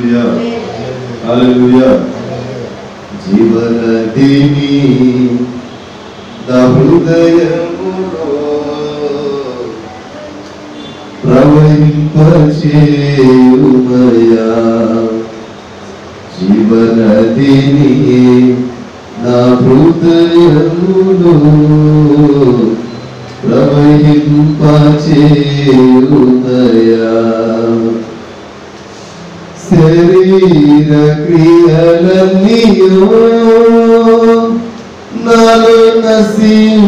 హల్లెలూయా హల్లెలూయా. జీవనదిని నా హృదయములో ప్రవహింపచేయుమయా. జీవనదిని నా హృదయములో ప్రవహింపచేయుమయా. శరీర క్రియలన్నీయో నాలో నశింపచేయుమయా.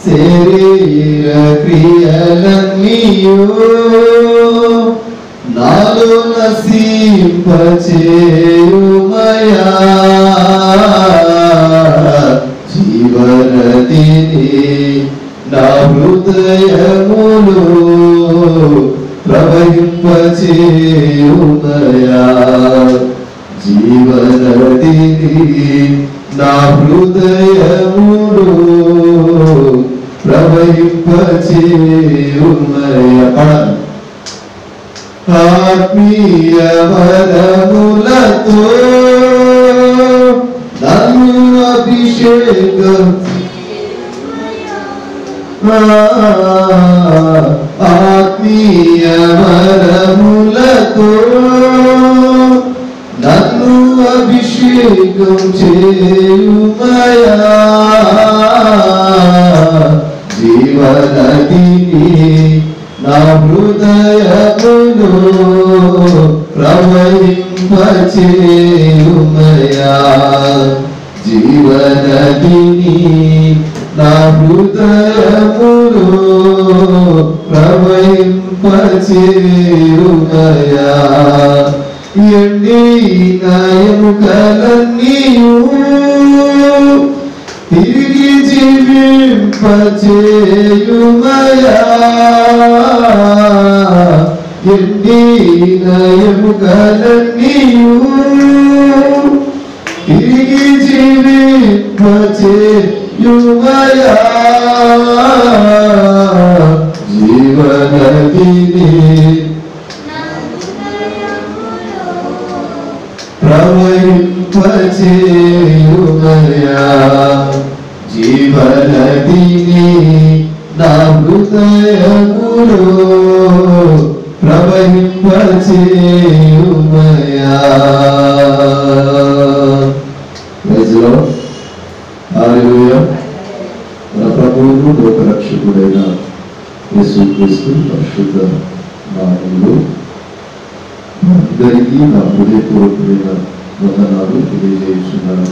శరీర క్రియలన్నీయో నాలో నశింపచేయుమయా. జీవనదిని నా హృదయములో ప్రవహింపచేయుమయా. జీవనదిని నా హృదయములో ప్రవహింపచేయుమయా. ఆత్మీయ వరములతో నన్ను అభిషేకం ఆత్మీయ వరములతో నన్ను అభిషేకం చేయుమయా. జీవనదిని నా హృదయములో ప్రవహింపచేయుమయా. జీవనదిని నా హృదయములో ప్రవహింపచేయుమయా. ఎండిన ఎముకలన్నీయు తిరిగి జీవింపచేయుమయా. ఎండిన ఎముకలన్నీయు తిరిగి జీవింపచేయుమయా. జీవనదిని ప్రవహింపచేయుమయా. జీవనదిని నా హృదయములో ప్రవహింపచేయుమయా. Praise lord. హల్లెలూయా. మన ప్రభువును లోకరక్షకుడైన యేసుక్రీస్తు పరిశుద్ధ నామములో అందరికీ నా హృదయపూర్వకమైన వందనాలు తెలియజేస్తున్నాను.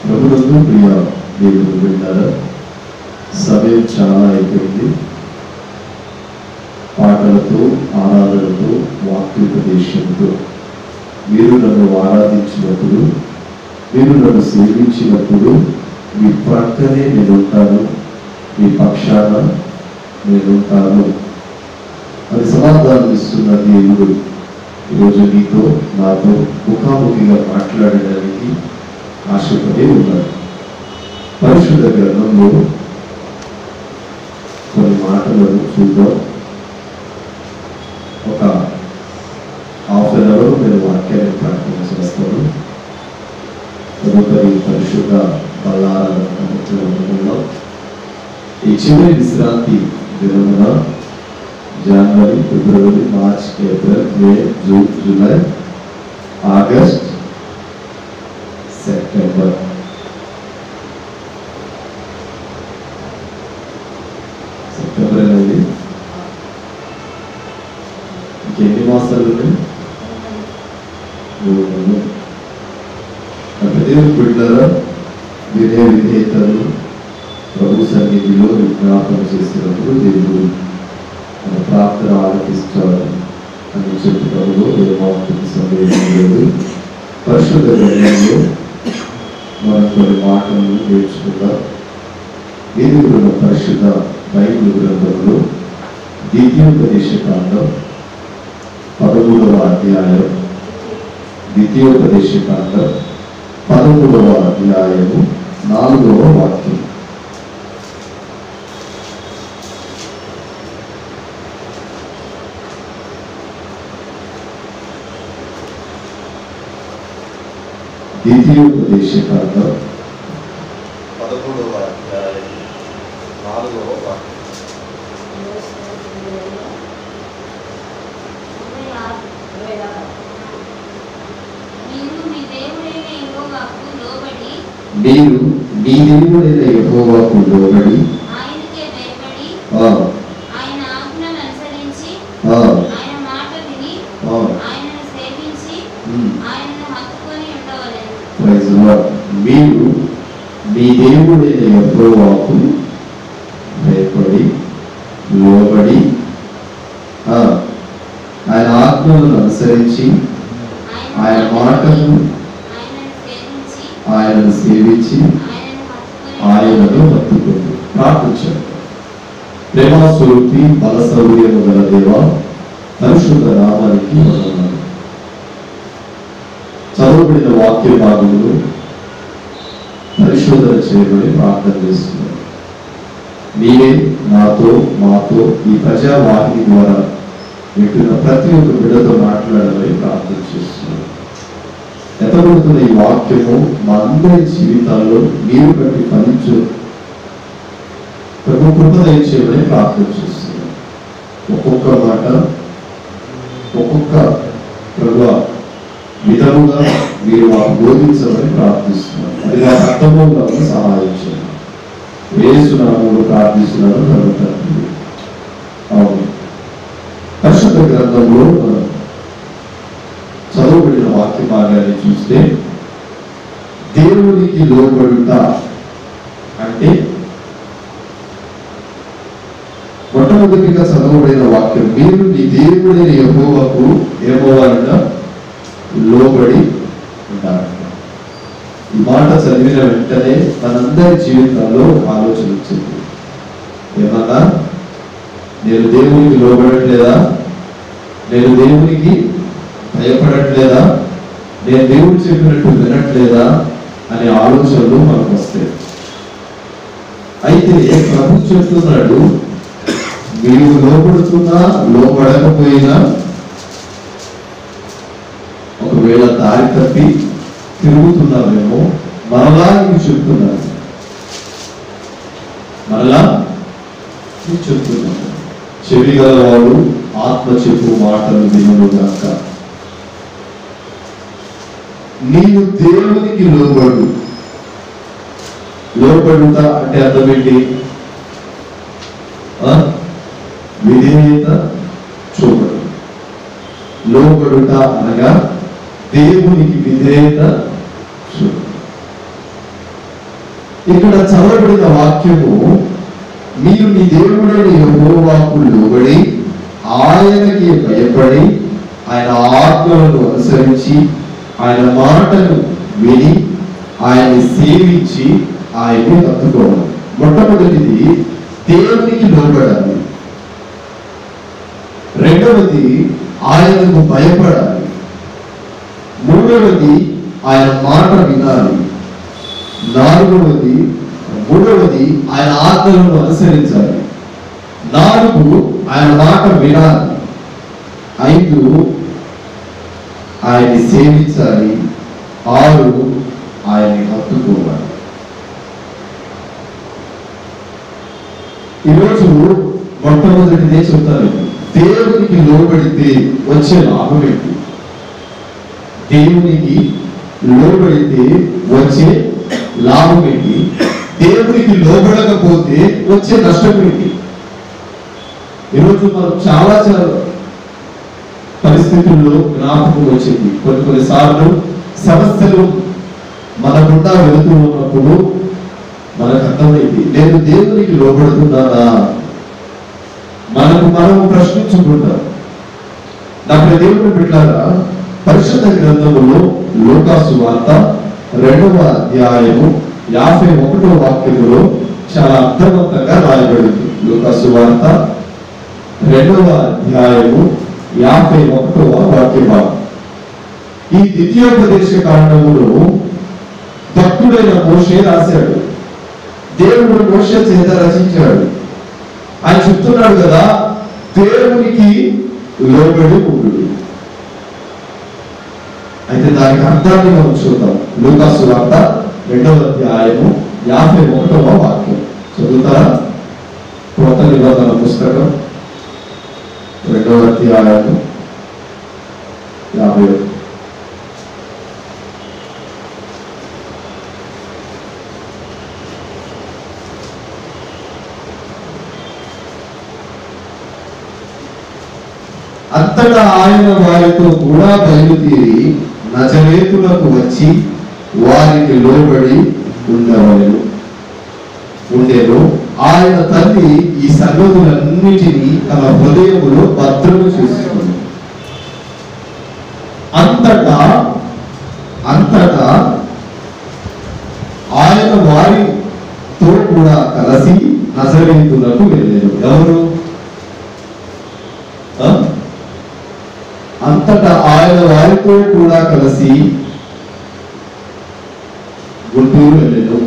ప్రభువును ప్రియ దేవుడు విన్నారా? సమయం చాలా అయిపోయింది. పాటలతో, ఆరాధనతో, వాక్యోపదేశంతో మీరు నన్ను ఆరాధించినప్పుడు, మీరు నన్ను సేవించినప్పుడు మీ ప్రక్కనే నేనుంటాను, మీ పక్షాన నేనుంటాను అని సమాధానం ఇస్తున్న దేవుడు ఈరోజు మీతో నాతో ముఖాముఖిగా మాట్లాడడానికి ఆశపడి ఉన్నారు. పరిశుద్ధ గ్రంథంలో కొన్ని మాటలను చూద్దాం. ఒక హాఫ్ అన్ అవర్ నేను వాక్యాన్ని ప్రార్థన చేస్తాను. తదుపరి పరిశుద్ధ బల్లారంలో ఈ చివరి విశ్రాంతి దినమున జనవరి, ఫిబ్రవరి, మార్చ్, ఏప్రిల్, మే, జూన్, జూలై, ఆగస్ట్, సెప్టెంబర్ అనేది ఇంకెన్ని మాసాలు ఉన్నాయి? 3 నెలలు. అంటే దేవుని బిడ్డలారా, వినే విధేయతలు ప్రభు సన్నిధిలో విజ్ఞాపన చేసినప్పుడు దేవుడు మన ప్రార్థన ఆలకిస్తాడు అని చెప్పుకోవడంలో ఏమాత్రం సందేహం లేదు. పరిశుద్ధ గ్రంథంలో మనం కొన్ని మాటలను నేర్చుకుందాం. ఇది కూడా పరిశుద్ధ బైబిల్ గ్రంథంలో ద్వితీయోపదేశకాండం 13వ అధ్యాయం, ద్వితీయోపదేశకాండం 13వ అధ్యాయము 4వ వాక్యం. ద్వితీయోపదేశకాండం 13వ అధ్యాయం 4వ వాక్యం. మీరు మీ దేవుడైన యెహోవాకు లోబడి ఆయనకే భయపడి ఆ ఆయన ఆజ్ఞలను అనుసరించి ఆ ఆయన మాట విని ఆ ఆయనను సేవించి ఆయనను హత్తుకొని ఉండవలెను. Praise lord. మీరు మీ దేవుడైన యెహోవాకు భయపడి లోబడి ఆయన ఆజ్ఞలను అనుసరించి ఆయన మాటను ఆయనను సేవించి ఆయనను హత్తుకొని ప్రార్థించండి. ప్రేమస్వరూపి బల సౌర్యము గల దేవ, పరిశుద్ధ నామానికి వందనాలు. చదవబడిన వాక్య భాగములు పరిశోధన చేయబడి ప్రార్థన చేస్తున్నాను. మీరే నాతో మాతో ఈ ప్రజావాహిని ద్వారా వింటున్న ప్రతి ఒక్క బిడ్డతో మాట్లాడాలని ప్రార్థన చేస్తున్నాను. ఎత్తబడుతున్న ఈ వాక్యము మా అందరి జీవితాల్లో నీరు కట్టి ఫలించు ప్రభు కృప దయచేయమని ప్రార్థన చేస్తున్నాను. ఒక్కొక్క మాట ఒక్కొక్క ప్రభు విధముగా మీరు మాకు బోధించమని ప్రార్థిస్తున్నాను. అది నాకు అర్థంగా సహాయం చేయండి. యేసు నామములో ప్రార్థిస్తున్నాను తండ్రి. అవును. పరిశుద్ధ గ్రంథంలో చదవబడిన వాక్య భాగాన్ని చూస్తే దేవునికి లోబడుట అంటే మొట్టమొదటిగా చదవబడిన వాక్యం మీరు మీ దేవుడైన యెహోవాకు ఏమవ్వాలంట? లోబడి ఉండాలంట. ఈ మాట చదివిన వెంటనే మనందరి జీవితాల్లో ఆలోచన వచ్చింది. ఏమన్నా నేను దేవునికి లోబడట్లేదా? నేను దేవునికి భయపడట్లేదా? నేను దేవుడు చెప్పినట్టు వినట్లేదా అనే ఆలోచనలు మనకు వస్తాయి. అయితే ప్రభు చెప్తున్నాడు, మీరు లోబడుతున్నా లోబడకపోయినా ఒకవేళ దారి తప్పి తిరుగుతున్నామేమో మరలా నీకు చెప్తున్నాను, మరలా నీకు చెప్తున్నాను, చెవి గలవాడు ఆత్మ చెప్పు మాటలు వినుగాక. నీవు దేవునికి లోబడు. లోబడుట అంటే అర్థం ఏంటి? విధేయత చూపడు. లోబడుట అనగా దేవునికి విధేయత చూపడు. ఇక్కడ చదవబడిన వాక్యము మీరు మీ దేవుడైన యెహోవాకు లోబడి ఆయనకి భయపడి ఆయన ఆజ్ఞలను అనుసరించి ఆయన మాటను విని ఆయన్ని సేవించి ఆయన్ని హత్తుకోవాలి. మొట్టమొదటిది దేవునికి లోబడాలి. రెండవది ఆయనకు భయపడాలి. మూడవది ఆయన మాట వినాలి. మూడవది ఆయన ఆజ్ఞలను అనుసరించాలి. 4 ఆయన మాట వినాలి. 5 ఆయన్ని సేవించాలి. 6 ఆయన్ని హత్తుకోవాలి. ఈరోజు మొట్టమొదటిదే చెప్తాను. దేవునికి లోబడితే వచ్చే లాభం ఏంటి? దేవునికి లోబడితే వచ్చే లాభం ఏంటి? దేవునికి లోబడకపోతే వచ్చే నష్టం ఏంటి? ఈరోజు మనం చాలా పరిస్థితుల్లో జ్ఞాపకం వచ్చింది. కొన్నిసార్లు సమస్యలు మన గుండా వెళుతూ ఉన్నప్పుడు మనకు అర్థమైంది, నేను దేవునికి లోబడుతున్నానా? మనం ప్రశ్నించుకుంటాం. నా దేవుని బిడ్డలారా, పరిశుద్ధ గ్రంథములో లూకాసు వార్త 2వ అధ్యాయము 51వ వాక్యములో చాలా అర్థవంతంగా రాయబడింది. లూకాసు వార్త 2వ అధ్యాయము 51వ వాక్య భాగం. ఈ ద్వితీయోపదేశ కాండములో భక్తుడైన మోషే రాశాడు. దేవుడు మోషే చేత రచించాడు. ఆయన చెప్తున్నాడు కదా, దేవునికి లోబడి ఉండు. అయితే దానికి అర్థాన్ని మనం చూద్దాం. లూకా సువార్త 2వ అధ్యాయము 51వ వాక్యం చదువుతారా? కొత్త నిబంధన పుస్తకం 2వ అధ్యాయము 51. అంతటా ఆయన వారితో కూడా బయలుదేరి నజరేతులకు వచ్చి వారికి లోబడి ఉండేను. ఆయన తల్లి ఈ సంగతులన్నిటినీ తన హృదయములో భద్రము చేసుకుంది. అంతటా ఆయన వారితో కూడా కలిసి నజరేతులకు వెళ్ళారు. ఎవరు? అంతటా ఆయన వారితో కూడా కలిసి గుంటూరు వెళ్ళాడు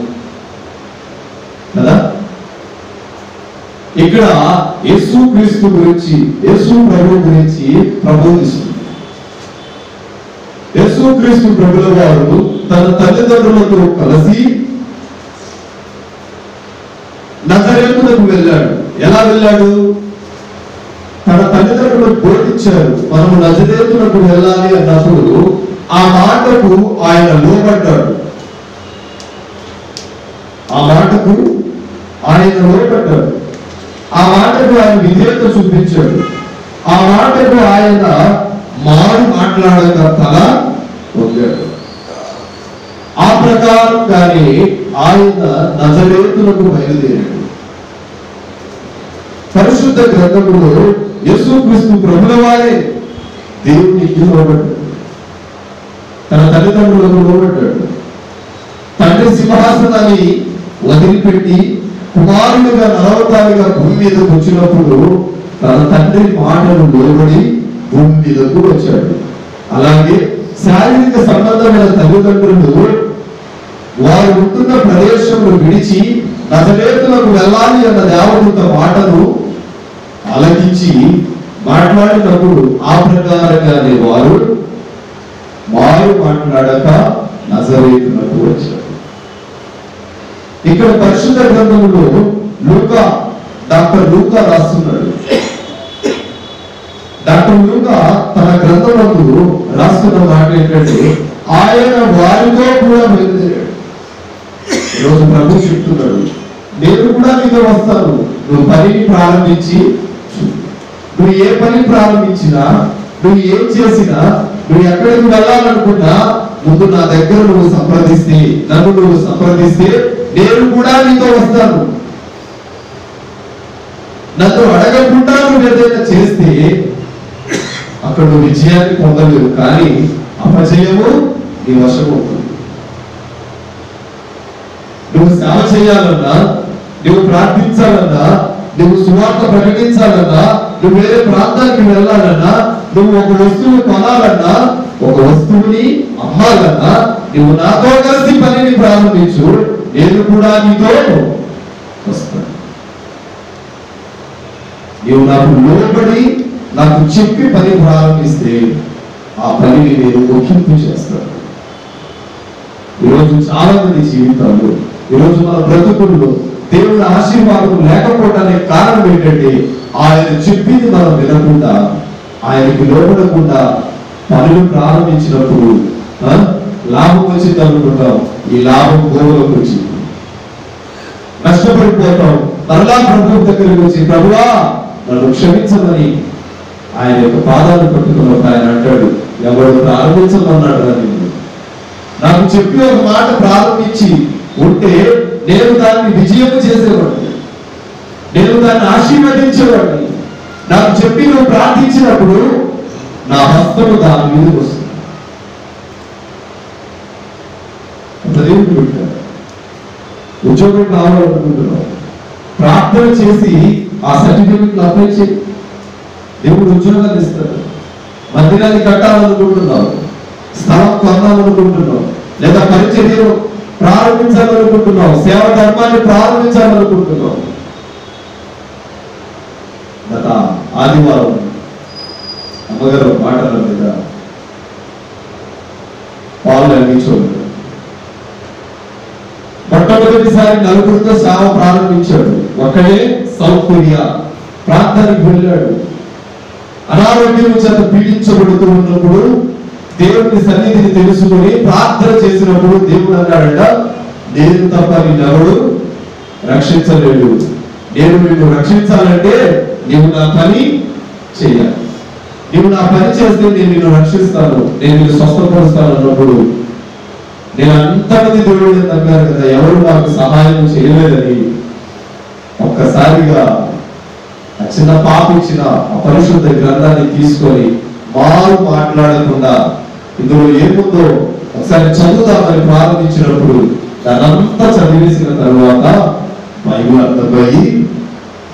కదా. ఇక్కడ యేసుక్రీస్తు గురించి, యేసు ప్రభు గురించి ప్రబోధిస్తుంది. యేసుక్రీస్తు ప్రభుల వారు తన తల్లిదండ్రులతో కలిసి నజరేతులకు వెళ్ళాడు. ఎలా వెళ్ళాడు? తన తల్లిదండ్రులకు బోధించారు, మనము నజరేతులకు వెళ్ళాలి అన్నప్పుడు ఆ మాటకు ఆయన లోబడ్డాడు. ఆ మాటకు ఆయన విధేయత చూపించాడు. ఆ మాటకు ఆయన మాట్లాడక తల పొందాడు. ఆ ప్రకారంగానే ఆయన నజరేతులకు బయలుదేరాడు. పరిశుద్ధ గ్రంథములో యేసుక్రీస్తు ప్రభుల వారే దేవునికి లోబడ్డాడు, తన తల్లిదండ్రులకు లోబడ్డాడు. తండ్రి సింహాసనాన్ని వదిలిపెట్టి కుమారులుగా నరవతాలుగా భూమి మీదకు వచ్చినప్పుడు తన తండ్రి మాటను లోబడి భూమి మీదకు వచ్చాడు. అలాగే శారీరక సంబంధమైన తల్లిదండ్రులు వారు ఉంటున్న ప్రదేశంలో విడిచి నజరేతులకు వెళ్ళాలి అన్న దేవదూత మాటను ఆలకించి మాట్లాడినప్పుడు ఆ ప్రకారంగానే వారు మాట్లాడక నజరేతులకు వచ్చారు. ఇక్కడ పరిశుద్ధ గ్రంథంలో డాక్టర్ లూకా రాస్తున్నాడు. డాక్టర్ లూకా తన గ్రంథంలో రాస్తున్న మాట ఏంటంటే, ఆయన వారితో కూడా బయలుదేరాడు. ఈరోజు ప్రభు చెప్తున్నాడు, నేను కూడా నీతో వస్తాను. నువ్వు పనిని ప్రారంభించి, నువ్వు ఏ పని ప్రారంభించినా, నువ్వు ఏం చేసినా, నువ్వు ఎక్కడికి వెళ్ళాలనుకున్నా ముందు నా దగ్గర నువ్వు సంప్రదిస్తే, నేను కూడా నీతో వస్తాను. నన్ను అడగకుండా నువ్వు ఏదైనా చేస్తే అక్కడ నువ్వు విజయాన్ని పొందలేవు, కానీ అపజయము నీ వశమవుతుంది. నువ్వు సేవ చేయాలన్నా, నువ్వు ప్రార్థించాలన్నా, నువ్వు సువార్త ప్రకటించాలన్నా, నువ్వు వేరే ప్రాంతానికి వెళ్ళాలన్నా, నువ్వు ఒక వస్తువు కొనాలన్నా, ఒక వస్తువుని అమ్మాలన్నా, నువ్వు నాతో కలిసి పనిని ప్రారంభించు, నేను కూడా నీతో వస్తాను. నువ్వు నాకు లోబడి నాకు చెప్పి పని ప్రారంభిస్తే ఆ పనిని నేను ముఖ్యంగా చేస్తాను. ఈరోజు చాలా మంది జీవితాలు, ఈరోజు మన బ్రతుకుల్లో దేవుని ఆశీర్వాదం లేకపోవడానికి కారణం ఏంటంటే, ఆయన చెప్పింది మనం వినకుండా, ఆయనకి లోపడకుండా పనులు ప్రారంభించినప్పుడు లాభం వచ్చింది అనుకుంటాం, ఈ లాభం గోవులకు వచ్చింది, నష్టపడిపోతాం. మరలా ప్రభు దగ్గరికి వచ్చి, ప్రభువా నన్ను క్షమించమని ఆయన యొక్క పాదాలు పట్టుకున్నప్పుడు ఆయన అంటాడు, ఎవరు ప్రారంభించమన్నాడు అని నాకు చెప్పి ఒక మాట ప్రారంభించి ఉంటే నేను దాన్ని విజయం చేసేవాడిని, నేను దాన్ని ఆశీర్వదించేవాడిని. నాకు చెప్పి నువ్వు ప్రార్థించినప్పుడు నా హస్తము దాని మీదకి వస్తుంది. దేవుడు పెట్టారు. ఉద్యోగం కావాలనుకుంటున్నావు, ప్రార్థన చేసి ఆ సర్టిఫికెట్లు అప్లై చేయి, దేవుడు ఉద్యోగాలు ఇస్తాడు. మందిరాన్ని కట్టాలనుకుంటున్నావు, స్థలం కొనాలనుకుంటున్నావు, లేదా పరిచర్యను ప్రారంభించాలనుకుంటున్నావు, సేవ ధర్మాన్ని ప్రారంభించాలనుకుంటున్నావు. గత ఆదివారం అమ్మగారు మాటల మీద పాలు అందించోడు. మొట్టమొదటిసారి నలుగురితో సేవ ప్రారంభించాడు. ఒక్కడే సౌత్ కొరియా ప్రాంతానికి వెళ్ళాడు. అనారోగ్యం చేత పీడించబడుతూ ఉన్నప్పుడు దేవుని సన్నిధిని తెలుసుకొని ప్రార్థన చేసినప్పుడు దేవుడు అన్నాడంట, నేను తప్ప నిన్నెవడు రక్షించలేడు. నేను నిన్ను రక్షించాలంటే నీవు నా పని చేయాలి. నీవు నా పని చేస్తే నేను నిన్ను రక్షిస్తాను, నేను నిన్ను స్వస్థపరుస్తాను అన్నప్పుడు నేను అంతమంది దేవుడిని నమ్మారు కదా, ఎవరు నాకు సహాయం చేయలేదని ఒక్కసారిగా ఆ చిన్న పాప ఇచ్చిన ఆ పరిశుద్ధ గ్రంథాన్ని తీసుకొని మారు మాట్లాడకుండా ఇందులో ఏముందో ఒకసారి చదువుతామని ప్రారంభించినప్పుడు దానంతా చదివేసిన తర్వాత బైబిల్ అర్థమయ్యి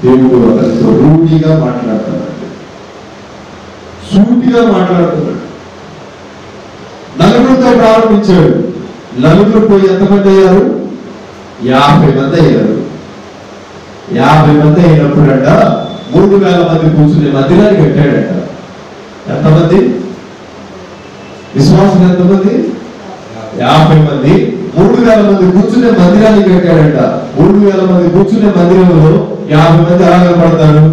దేవుడు అతనితో రూఢిగా మాట్లాడుతున్నాడు, సూటిగా మాట్లాడుతున్నాడు. నలుగురితో ప్రారంభించాడు. నలుగురు పోయి ఎంతమంది అయ్యారు? 50 మంది అయ్యారు. 50 మంది అయినప్పుడంట 3000 మంది కూర్చునే మందిరాన్ని కట్టాడంట. ఎంతమంది విశ్వాసం? ఎంతమంది? 50 మంది. 3000 మంది కూర్చునే మందిరాన్ని కట్టాడంట. 3000 మంది కూర్చునే మందిరంలో 50 మంది ఎలా కనబడతారు?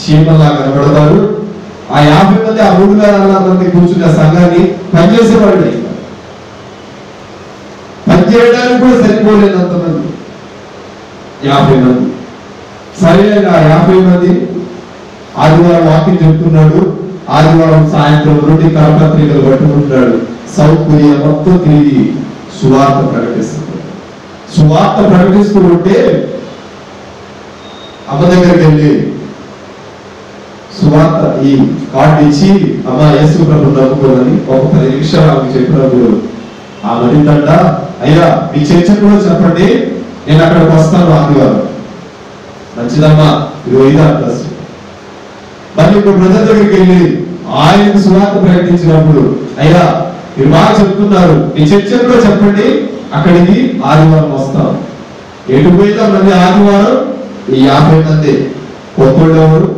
చీమలా కనబడతారు. ఆ 50 మంది ఆ 3000 మంది కూర్చునే సంఘాన్ని పనిచేసేవాళ్ళు. పనిచేయడానికి కూడా సరిపోలేనంతమంది 50 మంది. సరిగా 50 మంది ఆదివారం వాక్యం చెప్తున్నాడు. ఆదివారం సాయంత్రం రొట్టి కరపత్రికలు పట్టుకుంటున్నాడు. సౌత్ కొరియా మొత్తం తిరిగి సువార్త ప్రకటిస్తున్నాడు. సువార్త ప్రకటిస్తూ ఉంటే అమ్మ దగ్గరికి వెళ్ళి సువార్త ఈ కార్డు ఇచ్చి, అమ్మ యేసు ప్రభు నమ్ముకోదని ఒక 10 నిమిషాలు ఆమెకు చెప్పినప్పుడు ఆ మరిందంట, అయ్యా మీ చర్చ కూడా చెప్పండి, నేను అక్కడికి వస్తాను ఆదివారం. మంచిదమ్మా, ఇది 5 మళ్ళీ ఇప్పుడు బ్రదర్ దగ్గరికి వెళ్ళి ఆయనకు సువార్త ప్రకటించినప్పుడు, అయ్యా మీరు బాగా చెప్తున్నారు, మీ చర్చ కూడా చెప్పండి, అక్కడికి ఆదివారం వస్తాం. ఎటు పోయినా మళ్ళీ ఆదివారం ఈ 50 మంది కొత్తోళ్ళు ఎవరు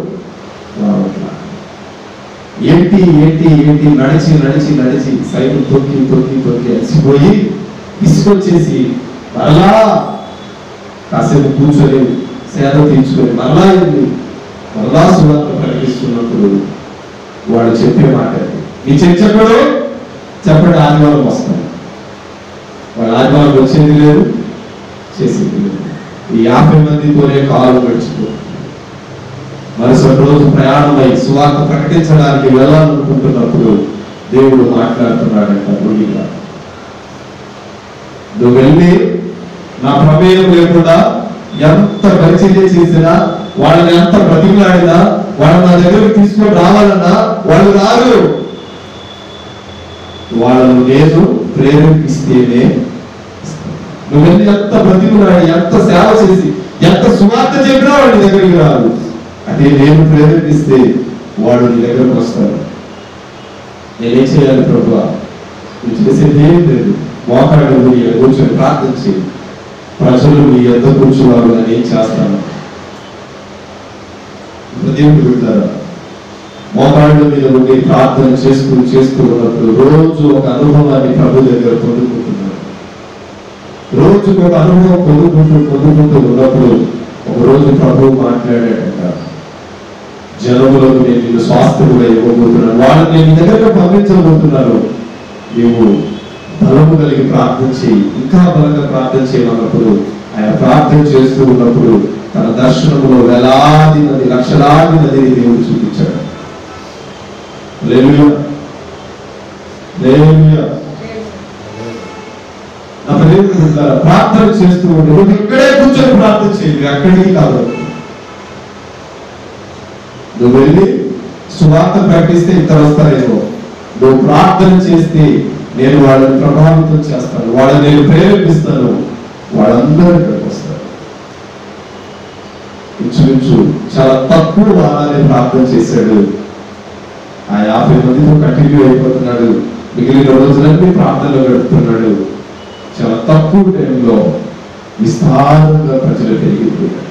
ఏంటి ఏంటి ఏంటి నడిచి నడిచి నడిచి సైకిల్ తొక్కి తొక్కి తొక్కి అలసిపోయి తీసుకొచ్చేసి మరలా కాసేపు కూర్చొని సేద తీర్చుకొని మరలా వెళ్ళి మరలా సువార్త ప్రకటిస్తున్నప్పుడు వాడు చెప్పే మాట, ఈ చర్చ కూడా చెప్పండి ఆదివారం వస్తాం. వాడు ఆదివారం వచ్చేది లేదు, చేసేది లేదు. ఈ 50 మందితోనే కాలం గడిచిపోతుంది. మరుసటి రోజు ప్రయాణమై సువార్త ప్రకటించడానికి వెళ్ళాలనుకుంటున్నప్పుడు దేవుడు మాట్లాడుతున్నాడంట గుడిగా, నువ్వు వెళ్ళి నా ప్రమేయం లేకుండా ఎంత పరిచర్య చేసినా, వాళ్ళని ఎంత బ్రతిమలాడినా, వాళ్ళని నా దగ్గరకు తీసుకొని రావాలన్నా వాళ్ళు రారు. వాళ్ళను నేను ప్రేరేపిస్తేనే. నువ్వు వెళ్ళి ఎంత బ్రతిమలాడి, ఎంత సేవ చేసి, ఎంత సువార్త చెప్పినా వాళ్ళ దగ్గరికి రాదు. అదే నేను ప్రేరేపిస్తే వాడు నీ దగ్గరకు వస్తాడు. నేనేం చేయాలి ప్రభువా? నువ్వు చేసేది ఏం లేదు, మోకాడు కూర్చొని ప్రార్థన చేయి, ప్రజలు నీ ఎంత కూర్చున్నారు అని ఏం చేస్తాను. దేవుడు వింటారా? మోకాళ్ళ మీద ఉండి ప్రార్థన చేస్తూ చేస్తూ ఉన్నప్పుడు రోజు ఒక అనుభవాన్ని ప్రభు దగ్గర పొందుకుంటున్నాడు. రోజుకు ఒక అనుభవం పొందుకుంటూ ఉన్నప్పుడు ఒక రోజు ప్రభు మాట్లాడాడంట, జనములకు నేను నిన్ను స్వాస్థ్యముగా ఇవ్వబోతున్నాను, వాళ్ళని నేను దగ్గరకు పంపించబోతున్నాను, నీవు బలము కలిగి ప్రార్థన చేయి, ఇంకా బలంగా ప్రార్థన చేయమన్నప్పుడు ఆయన ప్రార్థన చేస్తూ ఉన్నప్పుడు తన దర్శనంలో వేలాది నది, లక్షలాది నదిని దేవుడు చూపించాడు. హల్లెలూయా, హల్లెలూయా. నా ప్రార్థన చేస్తూ ఉంటే నువ్వు ఇక్కడే కూర్చొని ప్రార్థన చేయండి, అక్కడికి కాదు. నువ్వు వెళ్ళి సువార్త ప్రకటిస్తే ఇంత వస్తారేమో, నువ్వు ప్రార్థన చేస్తే నేను వాళ్ళని ప్రభావితం చేస్తాను, వాళ్ళని నేను ప్రేరేపిస్తాను, వాళ్ళందరూ ఇక్కడికి వస్తారు. ఇంచుమించు చాలా తక్కువ వారాన్ని ప్రార్థన చేశాడు. ఆ 50 మందితో కంటిన్యూ అయిపోతున్నాడు. మిగిలిన రోజులన్నీ ప్రార్థనలో గడుపుతున్నాడు. చాలా తక్కువ టైంలో విస్తారంగా ప్రజలు పెరిగిపోయారు.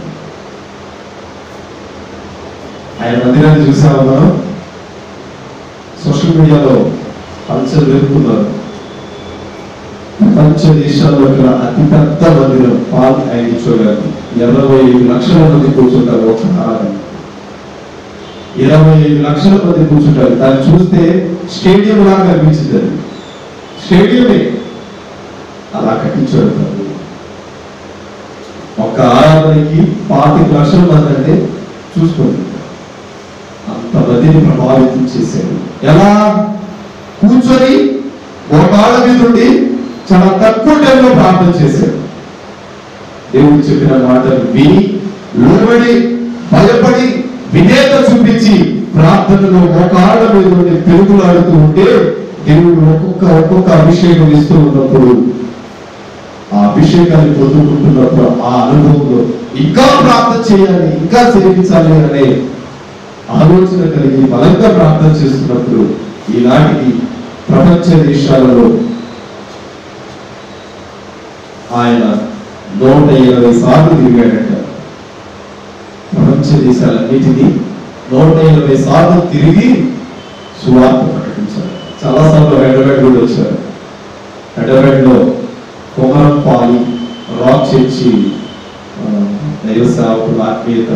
ఆయన మందిరాన్ని చూసామా? సోషల్ మీడియాలో కల్చర్ వెళ్తున్నారు. ప్రపంచ దేశాల్లో గల అతి పెద్ద మందిరం పాల్ చూడాలి. 25 లక్షల మంది కూర్చుంటారు ఒక ఆరాధన. 25 లక్షల మంది కూర్చుంటారు. దాన్ని చూస్తే స్టేడియం లాగా కనిపించింది. అది స్టేడియమే అలా కట్టించాడు. ఒక ఆరాధనకి 25 లక్షల మంది అంటే చూసుకోండి, అంతమందిని ప్రభావితం చేశాడు. ఎలా? కూర్చొని ఒక కాళ్ళ మీద ఉండి చాలా తక్కువ టైంలో ప్రార్థన చేశాడు. దేవుడు చెప్పిన మాటలు విని లోబడి భయపడి విధేయత చూపించి ప్రార్థనలో ఒక కాళ్ళ మీద ఉండి పెరుగులాడుతూ ఉంటే దేవుడు ఒక్కొక్క అభిషేకం ఇస్తూ ఉన్నప్పుడు, ఆ అభిషేకాన్ని పొందుకుంటున్నప్పుడు ఆ అనుభవంలో ఇంకా ప్రార్థన చేయాలి, ఇంకా సేవించాలి అనే ఆలోచన కలిగి బలంగా ప్రార్థన చేస్తున్నప్పుడు ఈనాటికి ప్రపంచ దేశాలలో ఆయన 120 సార్లు తిరిగాడట. ప్రపంచ దేశాలన్నిటినీ 120 సార్లు తిరిగి సువార్త ప్రకటించారు. చాలాసార్లు హైదరాబాద్ కూడా వచ్చారు. హైదరాబాద్లో కొమరంపాలి రాక్ చర్చి దైవ సేవకులు ఆత్మీయత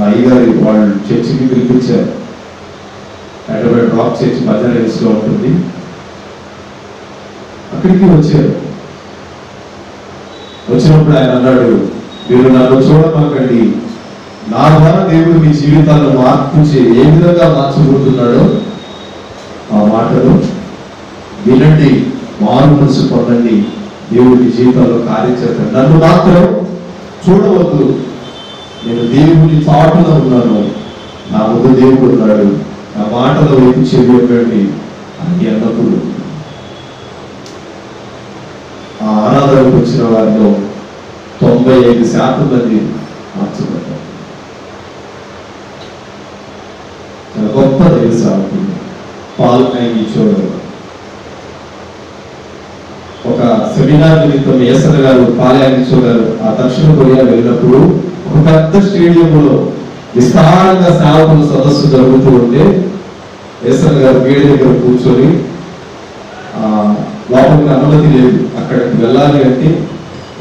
అయ్యగారి వాళ్ళు చర్చికి పిలిపించారు. హైదరాబాద్ రాక్ చర్చి బజార్ లో ఉంటుంది. అక్కడికి వచ్చారు. వచ్చినప్పుడు ఆయన అన్నాడు, మీరు నన్ను చూడమాకండి, నా ద్వారా దేవుడు మీ జీవితాలను మార్పు ఏ విధంగా మార్చబోతున్నాడో ఆ మాటలు వినండి, మారు మనసు పొందండి, దేవుడి జీవితంలో కార్యం చేస్తాడు. నన్ను మాత్రం చూడవద్దు, నేను దేవుడి చాటున ఉన్నాను, నా ముందు దేవుడు ఉన్నాడు, నా మాటల వైపు చెయ్యండి అని అన్నప్పుడు ఆ ఆరాధనకు వచ్చిన వారిలో 95% మంది మార్చబడ్డారు. చాలా గొప్ప దైవ సేవకుడు పాల్ చూడాలి. ఒక సెమినార్ నిమిత్తం ఏసన్న గారు పాలయాగించో గారు ఆ దక్షిణ కొరియా వెళ్ళినప్పుడు ఒక పెద్ద స్టేడియంలో విస్తారంగా సేవకుల సదస్సు జరుగుతూ ఉంటే ఏసన్న గారు గేడ దగ్గర కూర్చొని లోపలికి అనుమతి లేదు, అక్కడికి వెళ్ళాలి అంటే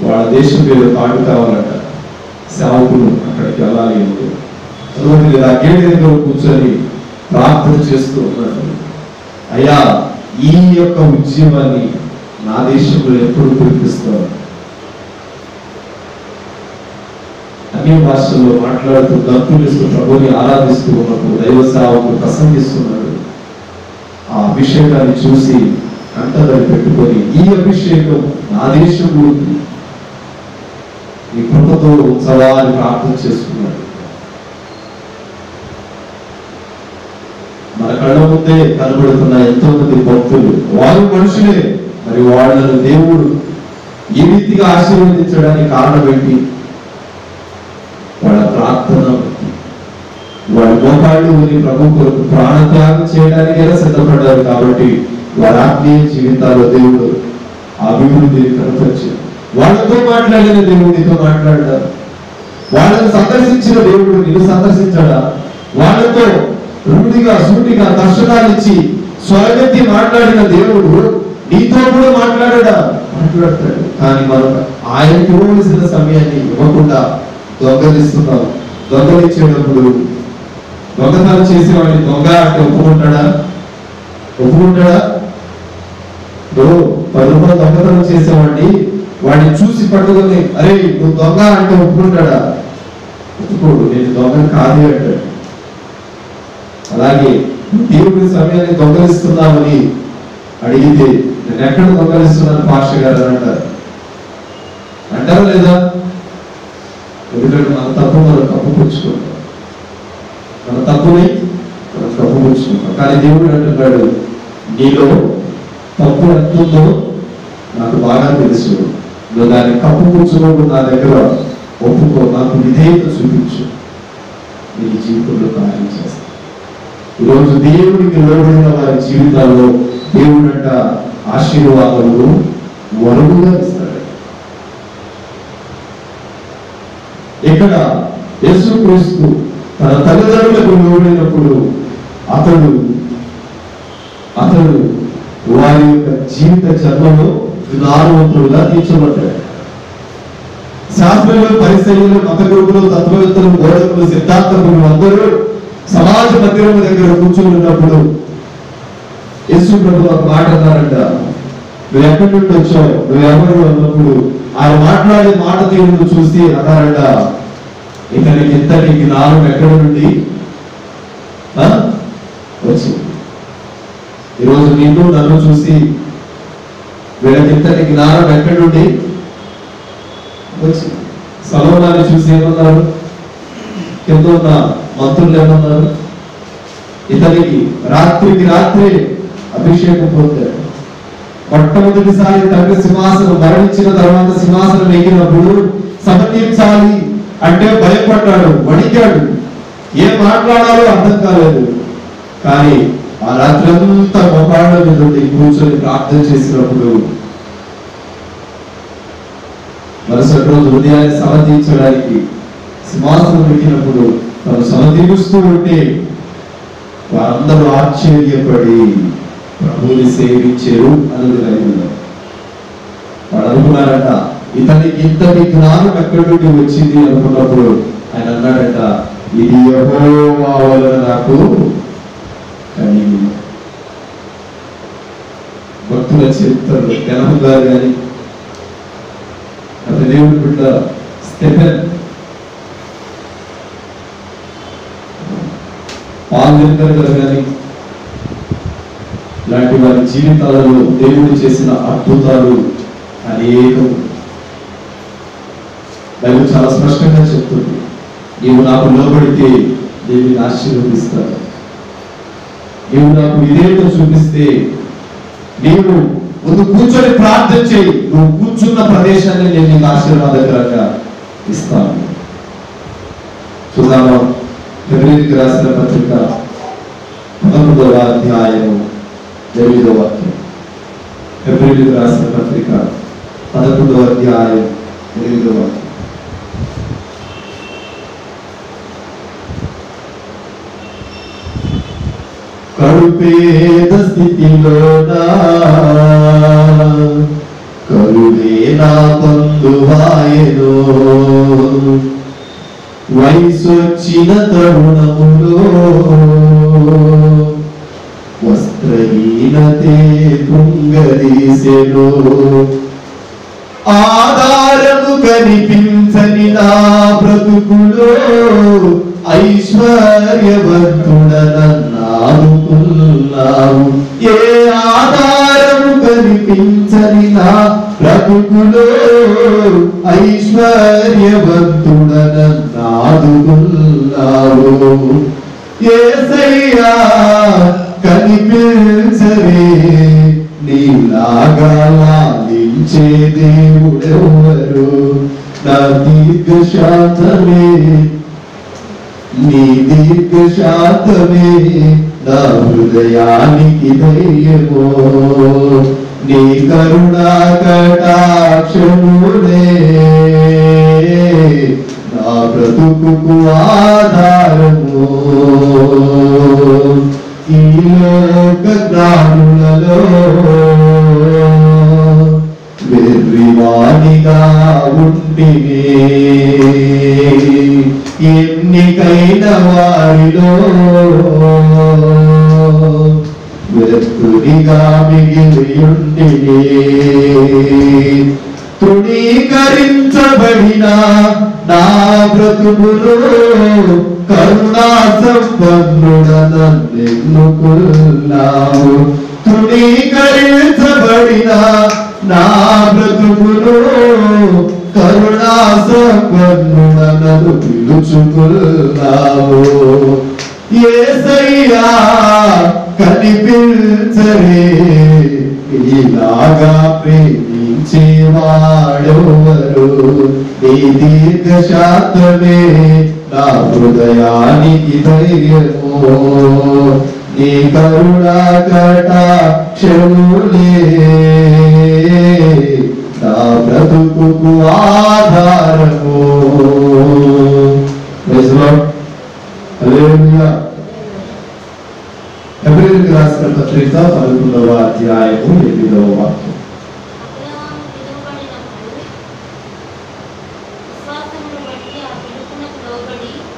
వాళ్ళ దేశం పేరు పాటు కావాలంట, సేవకులు అక్కడికి వెళ్ళాలి అంటే అనుమతి లేదు. ఆ గేడ దగ్గర కూర్చొని ప్రార్థన చేస్తూ ఉన్నాడు, అయ్యా ఈ యొక్క ఉద్యమాన్ని నా దేశంలో ఎప్పుడు పిలిపిస్తారు? అన్ని భాషల్లో మాట్లాడుతూ గంతులిస్తూ ప్రభుని ఆరాధిస్తూ ఉన్నప్పుడు దైవ సేవకుడు ప్రసంగిస్తున్నాడు. ఆ అభిషేకాన్ని చూసి కంటదడి పెట్టుకొని ఈ అభిషేకం నా దేశంలో ఈ కృపతో ఉత్సవాన్ని ప్రార్థన చేస్తున్నాడు. మన కళ్ళ ముందే కనబడుతున్న ఎంతో మంది భక్తులు, వారు మనుషులే, మరి వాళ్ళను దేవుడు ఈ రీతిగా ఆశీర్వదించడానికి కారణం ఏంటి? వాళ్ళ ప్రార్థన, వాళ్ళ మోకాళ్ళు ఊరి ప్రభు కొరకు ప్రాణత్యాగం చేయడానికైనా సిద్ధపడ్డారు. కాబట్టి వారి ఆత్మీయ జీవితాల్లో దేవుడు అభివృద్ధిని కనపరిచారు. వాళ్ళతో మాట్లాడిన దేవుడితో మాట్లాడారు. వాళ్ళని సందర్శించిన దేవుడు నిన్ను సందర్శించాడా? వాళ్ళతో రూఢిగా సూటిగా దర్శనాలు ఇచ్చి స్వరగతి మాట్లాడిన దేవుడు నీతో కూడా మాట్లాడాడా? మాట్లాడతాడు. కానీ మనం ఆయనకి ఇవ్వవలసిన సమయాన్ని ఇవ్వకుండా దొంగలిస్తున్నాం. దొంగలిచ్చేటప్పుడు దొంగతనం చేసేవాడిని దొంగ అంటే ఒప్పుకుంటాడా? ఒప్పుకుంటాడా? 10 రూపాయలు దొంగతనం చేసేవాడిని వాడిని చూసి పట్టుకొని అరే నువ్వు దొంగ అంటే ఒప్పుకుంటాడా? ఒప్పుకోడు. నేను దొంగ కాదు అంటాడు. అలాగే దేవుడి సమయాన్ని దొంగలిస్తున్నామని అడిగితే నేను ఎక్కడ దొంగలిస్తున్నాను పాస్టర్ గారు అని అంటారా లేదా? ఎందుకంటే మన తప్పు మనం కప్పుపుచ్చుకుంటాం, మన తప్పుని మనం కప్పుపుచ్చుకుంటాం. కానీ దేవుడు అంటున్నాడు, నీలో తప్పు ఎంతుందో నాకు బాగా తెలుసు, నువ్వు దాన్ని కప్పుపుచ్చుకోకు, నా దగ్గర ఒప్పుకో, నాకు విధేయత చూపించు, నీ జీవితంలో కార్యం చేస్తాను. ఈరోజు దేవుడికి లోబడిన వారి జీవితాల్లో దేవుడంట ఆశీర్వాదములు వరుగుగా ఇస్తాడు. ఇక్కడ యేసుక్రీస్తు తన తల్లిదండ్రులకు లోబడినప్పుడు అతడు అతడు వారి యొక్క జీవిత జన్మలో జ్ఞానవంతుడుగా తీర్చబడ్డాడు. శాస్త్రులు, పరిసయ్యులు, మత గురువులు, తత్వవేత్తలు, బోధకులు, సిద్ధాంతకులు అందరూ సమాజ మందిరం దగ్గర కూర్చొని ఉన్నప్పుడు యేసు ప్రభు ఒక మాట అన్నారంట, నువ్వు ఎక్కడి నుండి వచ్చావు, నువ్వెవరు అన్నప్పుడు ఆయన మాట్లాడే మాట తీరును చూసి అన్నారంట, ఇతనికి ఇంతటి జ్ఞానం ఎక్కడి నుండి వచ్చింది. ఈరోజు నిన్ను నన్ను చూసి వీళ్ళకి ఇంతటి జ్ఞానం ఎక్కడి నుండి వచ్చింది. సలోనాన్ని చూసి ఏమన్నారు, కింద ఉన్న మంత్రులు ఏమన్నారు, ఇతనికి రాత్రికి రాత్రి అభిషేకం పొందాడు. మొట్టమొదటిసారి తండ్రి సింహాసనం మరణించిన తర్వాత సింహాసనం ఎక్కినప్పుడు సమర్పించాలి అంటే భయపడ్డాడు, వణికాడు, ఏం మాట్లాడాలో అర్థం కాలేదు. కానీ ఆ రాత్రి అంతా మొకాళ్ళ మీద కూర్చొని ప్రార్థన చేసినప్పుడు మరుసటి రోజు ఉదయాన్ని సమర్థించడానికి సింహాసనం ఎక్కినప్పుడు తను సమర్థిస్తూ ఉంటే వారందరూ ఆశ్చర్యపడి ప్రభువుని సేవించారు అన్నది బైబిల్లో. వాడు అనుకున్నారట, ఇతనికి ఇంతటి జ్ఞానం ఎక్కడి నుండి వచ్చింది అనుకున్నప్పుడు ఆయన అన్నాడట, ఇది యెహోవా వలన నాకు కలిగింది. భక్తుల చరిత్రలో గణము గారు కానీ అతని దేవుడి బిడ్డ స్టెఫెన్, పాల్గొనగర్ గారు కానీ ఇలాంటి వారి జీవితాలలో దేవుడు చేసిన అద్భుతాలు అనేకం. బైబిల్ చాలా స్పష్టంగా చెప్తుంది, నీవు నాకు లోబడితే దేవుని ఆశీర్వదిస్తాను, నీవు నాకు విధేయత చూపిస్తే, నీవు ముందు కూర్చొని ప్రార్థన చేయి, నువ్వు కూర్చున్న ప్రదేశాన్ని నేను నీకు ఆశీర్వాదకరంగా ఇస్తాను. చూద్దామా ఫిబ్రవరికి రాసిన పత్రిక 11వ అధ్యాయము 8వ వాక్యం. ఫిబ్రవరికి రాసిన పత్రిక 11వ అధ్యాయం 8వ వాక్యం. కడుపేద స్థితిలోనా కరుడే నా బంధువాయెనో, వయసొచ్చిన తరుణములో వస్త్రహీనతే కృంగదీసెను, ఆధారము కనిపించని నా బ్రతుకులో ఐశ్వర్యవంతుడనన్నాదుకున్నావు. ఏ ఆధారము కనిపించని నా బ్రతుకులో ఐశ్వర్యవంతుడనన్నాదుకున్నావు. యేసయ్యా కనిపించవే, నీలాగా లాలించే దేవుడెవరు, నా దీర్ఘశాంతమే, నీ దీర్ఘశాంతమే నా హృదయానికి ధైర్యమో, నీ కరుణా కటాక్షములే నా బ్రతుకుకు ఆధారము. ఈ లోక జ్ఞానులలో వెర్రివానిగా ఉంటినే, ఎన్నికైన వారిలో వ్యక్తునిగా మిగిలి ఉంటినే. తృణీకరించబడిన నా బ్రతుకులో కరుణా సంపన్నుడనెన్నుకున్నావు. తృణీకరించబడిన నా బ్రతుకులో కరుణా సంపన్నుడనను పిలుచుకున్నావు. యేసయ్యా కనిపించరే, ఇలాగా ప్రేమించేవాడెవరు, నీ దీర్ఘశాంతమే నా హృదయానికి ధైర్యము, నీ కరుణా కటాక్షములే నా బ్రతుకుకు ఆధారము. హల్లెలూయా. ఫిబ్రవరికి రాసిన పత్రిక 11వ అధ్యాయము 8వ వాక్యం.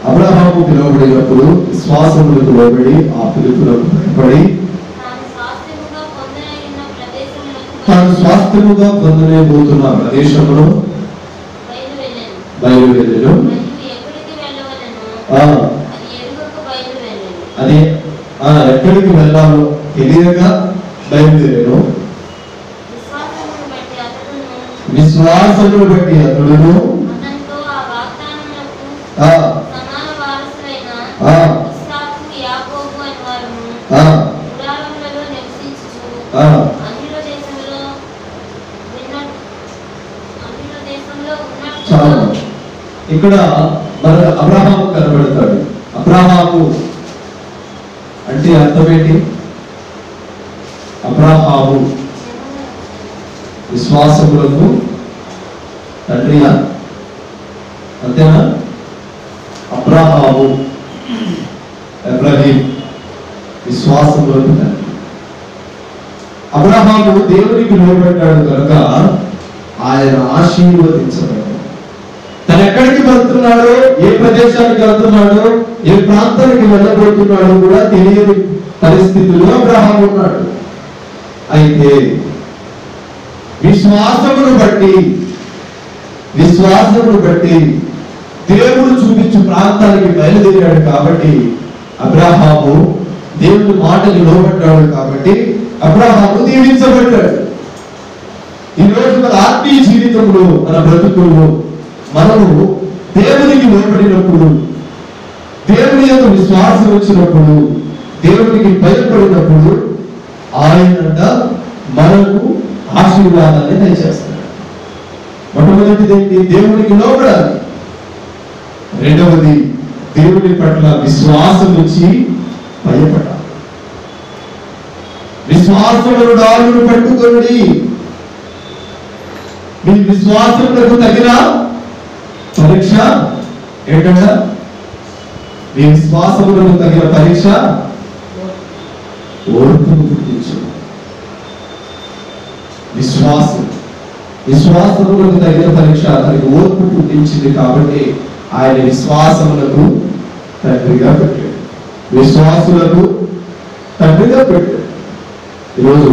అబ్రహాము పిలువబడినప్పుడు విశ్వాసములకు లోబడి ఆ పిలుపులకు భయపడి తాను స్వాస్థ్యముగా పొందలేబోతున్న ప్రదేశంలో బయలువెళ్ళెను. అది ఎక్కడికి వెళ్ళాలో తెలియక బయలుదేరాను. విశ్వాసమును బట్టి అతడును ఇక్కడ మన అబ్రహాము కనబడతాడు. అబ్రహాము అంటే అర్థం ఏంటి? అబ్రహాము విశ్వాసములకు తండ్రియా? అంతేనా? అబ్రహాము ఇబ్రాహీం విశ్వాసములకు తండ్రి. అబ్రహాము దేవునికి లోబడ్డాడు కనుక ఆయన ఆశీర్వదించబడ్డాడు. తను ఎక్కడికి వెళ్తున్నాడో, ఏ ప్రదేశానికి వెళ్తున్నాడో, ఏ ప్రాంతానికి వెళ్ళబోతున్నాడో కూడా తెలియని పరిస్థితుల్లో అబ్రహాము ఉన్నాడు. అయితే విశ్వాసమును బట్టి దేవుడు చూపించు ప్రాంతానికి బయలుదేరాడు కాబట్టి అబ్రహాము దేవుని మాటని లోబడ్డాడు కాబట్టి అబ్రహాము దీవించబడ్డాడు. ఈరోజు మన ఆత్మీయ జీవితంలో, మన బ్రతుకుల్లో మనము దేవునికి లోబడినప్పుడు, దేవుని యొక్క విశ్వాసం వచ్చినప్పుడు, దేవునికి భయపడినప్పుడు ఆయనంట మనకు ఆశీర్వాదాన్ని దయచేస్తాడు. మొట్టమొదటిది ఏంటి? దేవునికి లోబడాలి. రెండవది దేవుని పట్ల విశ్వాసం వచ్చి భయపడాలి. విశ్వాసమును డాలును పట్టుకోండి. మీ విశ్వాసములకు తగిన పరీక్ష ఏంటంట? మీ విశ్వాసములకు తగిన పరీక్ష ఓర్పును పుట్టించు. విశ్వాసములకు తగిన పరీక్ష అతనికి ఓర్పు పుట్టించింది కాబట్టి ఆయన విశ్వాసములకు తండ్రిగా పెట్టాడు, విశ్వాసులకు తండ్రిగా పెట్టాడు. ఈరోజు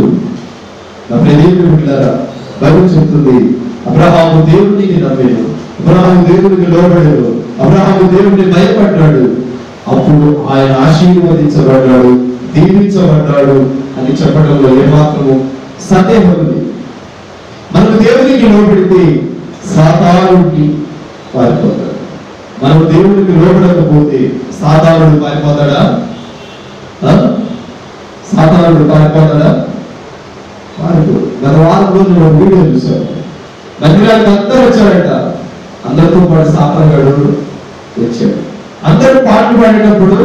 నా ప్రియమైన బిడ్డలారా, బైబిల్ చెప్తుంది అబ్రహాము దేవునికి నమ్మాడు, అబ్రహాము దేవునికి లోబడాడు, అబ్రహాము దేవుడిని భయపడ్డాడు. అప్పుడు ఆయన ఆశీర్వదించబడ్డాడు, దీవించబడ్డాడు అని చెప్పడంలో ఏమాత్రము సందేహం ఉంది. మనం దేవునికి లోబడితే సాతానుడికి పారిపోతాడు. మనం దేవునికి లోబడకపోతే సాతానుడు పారిపోతాడా? సాతానుడు పారిపోతాడా? పారిపోడు. గత వారంలో నేను వీడియో చూశాను. మందిరానికి అందరూ వచ్చారట, అందరితో పాటు సాతానుడు వచ్చాడు. అందరూ పాటలు పాడేటప్పుడు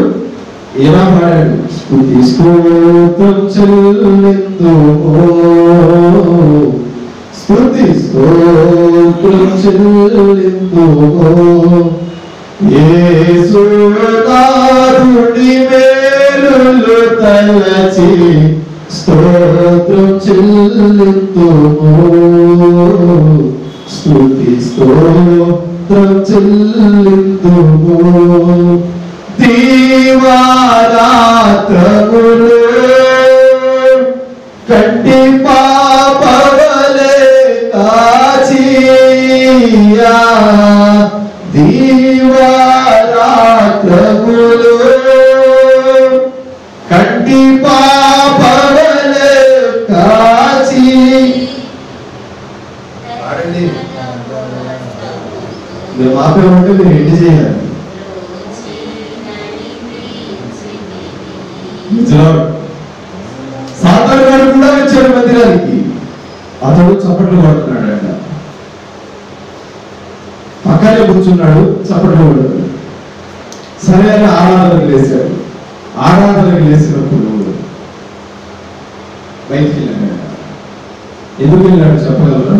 ఎలా పాడాడు? స్తుతి స్తోత్రం చెల్లిందో, స్తుతి స్తోత్రం చెల్లిందో, యేసునాథుని మేలులు తలచి స్తోత్రం చెల్లిందో, స్తుతి స్తోత్రం చెల్లిందో. దీవారాత్రములు కంటి పాపవలే కాచియా, దీవారాత్రములు కంటి పాపవలే కాచి. మీరు మాపేమంటే మీరు ఏంటి చేయాలి? సాతాను గారు కూడా వచ్చాడు మందిరానికి. అతడు చప్పట్లు కొడుతున్నాడంట, పక్కనే కూర్చున్నాడు, చప్పట్లు కొడుతున్నాడు. సరే అని ఆరాధనకు లేచాడు. ఆరాధనకు లేచినప్పుడు బయటికి వెళ్ళాడు. ఎందుకు వెళ్ళాడు చెప్పగలరా?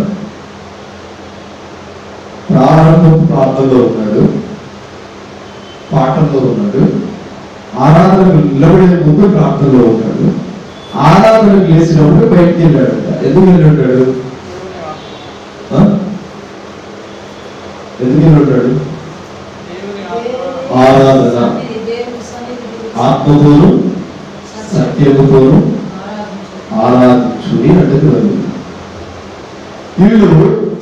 ప్రారంభపు ప్రాంతంలో ఉన్నాడు, పాఠంలో ఉన్నాడు, ఆరాధనకు నిలబడే ముందు ప్రాంతంలో ఉన్నాడు. ఆరాధనకు లేచినప్పుడు బయటికి వెళ్ళాడట. ఎందుకు వెళ్ళి ఉంటాడు? ఎందుకు వెళ్ళి ఉంటాడు? ఆరాధన, ఆత్మతోను సత్యముతోను ఆరాధించుని అంటే వీళ్ళు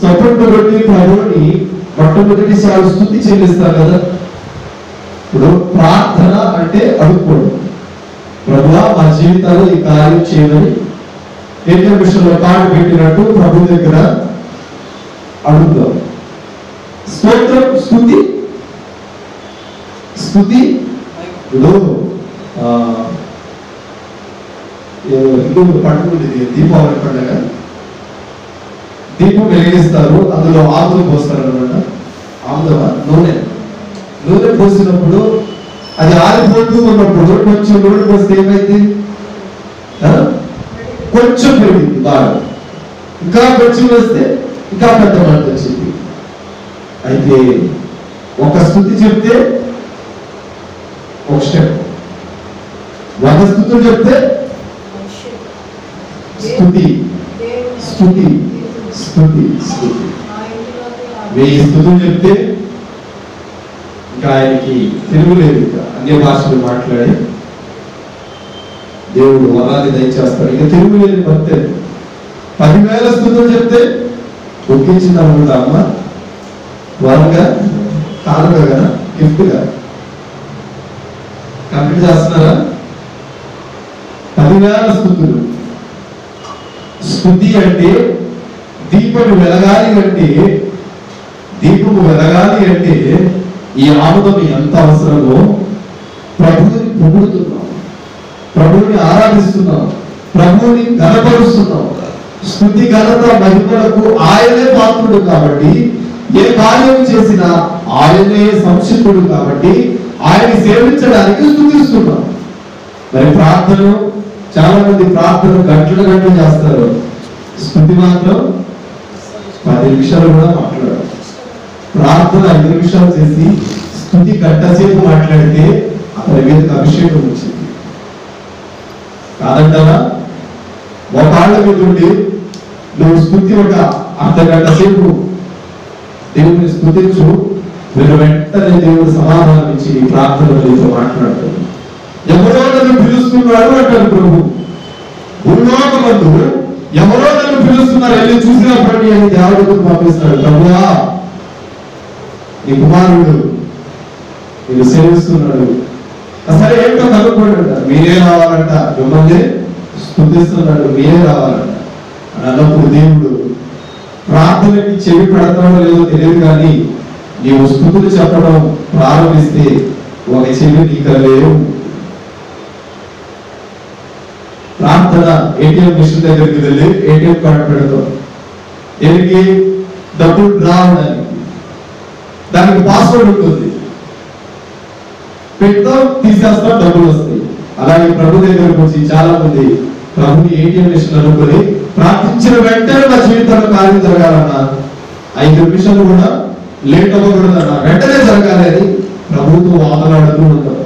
చప్పట్లు కొట్టి ప్రభువుని మొట్టమొదటిసారి స్తుతి చెల్లిస్తారు కదా. ఇప్పుడు ప్రార్థన అంటే అడుక్కోవడం. ప్రభువా మా జీవితాల్లో ఈ కార్యం చేయమని ఏటీఎం విషయంలో కార్డు పెట్టినట్టు ప్రభు దగ్గర అడుగుతాం. స్తోత్రం, స్తుతి. స్తుతి ఇప్పుడు హిందువులు పండుగ ఉండేది దీపావళి పండుగ. దీపం వెలిగిస్తారు, అందులో ఆకులు పోస్తారు అనమాట. ఆముదమ నూనె పోసినప్పుడు అది ఆరిపోతూ ఉన్నప్పుడు కొంచెం నూనె పోస్తే ఏమైంది? కొంచెం పెరిగింది బాగా. ఇంకా కొంచెం వేస్తే ఇంకా పెద్ద మాట వచ్చింది. అయితే ఒక స్తుతి చెప్తే ఒక స్టెప్, 100 స్తుతులు చెప్తే స్తుతి స్తుతి స్తుతి స్తుతి, 1000 స్తుతులు చెప్తే ఇంకా ఆయనకి తిరుగులేదు. ఇంకా అన్య భాషలు మాట్లాడి దేవుడు వరాన్ని దయచేస్తాడు. ఇంకా తిరుగులేని భక్తే. 10,000 స్తుతులు చెప్తే ఒప్పించింది అనుకుంటా అమ్మ, వరంగా కానుక కదా, గిఫ్ట్గా కంప్లీట్ చేస్తున్నారా? 10,000 స్తుతులు. స్తుతి అంటే దీపము వెలగాలి అంటే, దీపము వెలగాలి అంటే ఈ ఆముదం ఎంత అవసరమో ప్రభువుని పొగుడుతున్నాం, ప్రభువుని ఆరాధిస్తున్నాం, ప్రభువుని ఘనపరుస్తున్నాం. స్తుతి ఘనత మహిమలకు ఆయనే పాత్రుడు కాబట్టి, ఏ కార్యం చేసినా ఆయనే సంసిద్ధుడు కాబట్టి ఆయన సేవించడానికి స్తుతిస్తున్నాం. మరి ప్రార్థన, చాలా మంది ప్రార్థన గంటలు చేస్తారు, స్తుతి మాత్రం 10 నిమిషాలు కూడా మాట్లాడారు. ప్రార్థన 5 నిమిషాలు చేసి స్తుతి గంటసేపు మాట్లాడితే అతని మీదకి అభిషేకం వచ్చింది కాదంటారా? ఒకళ్ళ మీద ఉండి నువ్వు స్తుతి ఒక అర్ధగంట సేపు దేవుని స్తుతించు, మీరు వెంటనే దేవుడు సమాధానం ఇచ్చి నీ ప్రార్థనలతో మాట్లాడతాడు. ఎవరో నన్ను పిలుస్తున్నాడు అంటారు ప్రభు. భూలోకమందు ఎవరో నన్ను పిలుస్తున్నారు, వెళ్ళి చూసినప్పటి అని దేవుడికి పంపిస్తాడు. ప్రభువా నీ కుమారుడు మీరు సేవిస్తున్నాడు, అసలు ఏంటో కనుక్కోండి, మీరే రావాలంట, మిమ్మల్ని స్తుతిస్తున్నాడు, మీరే రావాలంట అని అన్నప్పుడు దేవుడు ప్రార్థనకి చెవి పెడతాడో లేదో తెలియదు కానీ నీవు స్తుతులు చెప్పడం ప్రారంభిస్తే ఒక చెవి నీకు లేవు. ప్రార్థన ఏటీఎం మిషన్ దగ్గరికి వెళ్ళి ఏటీఎం కార్డు పెడతాం. దీనికి డబ్బులు రావడానికి దానికి పాస్వర్డ్ ఉంటుంది, పెడతాం, తీసేస్తాం, డబ్బులు వస్తాయి. అలాగే ప్రభు దగ్గరకు వచ్చి చాలా మంది ప్రభుని ఏటీఎం మిషన్ అనుకుని ప్రార్థించిన వెంటనే నా జీవితంలో కార్యం జరగాలన్నా, 5 నిమిషాలు కూడా లేట్ అవ్వకూడదన్నా, వెంటనే జరగాలి అని ప్రభుతో వాదనాడుతూ ఉంటాం.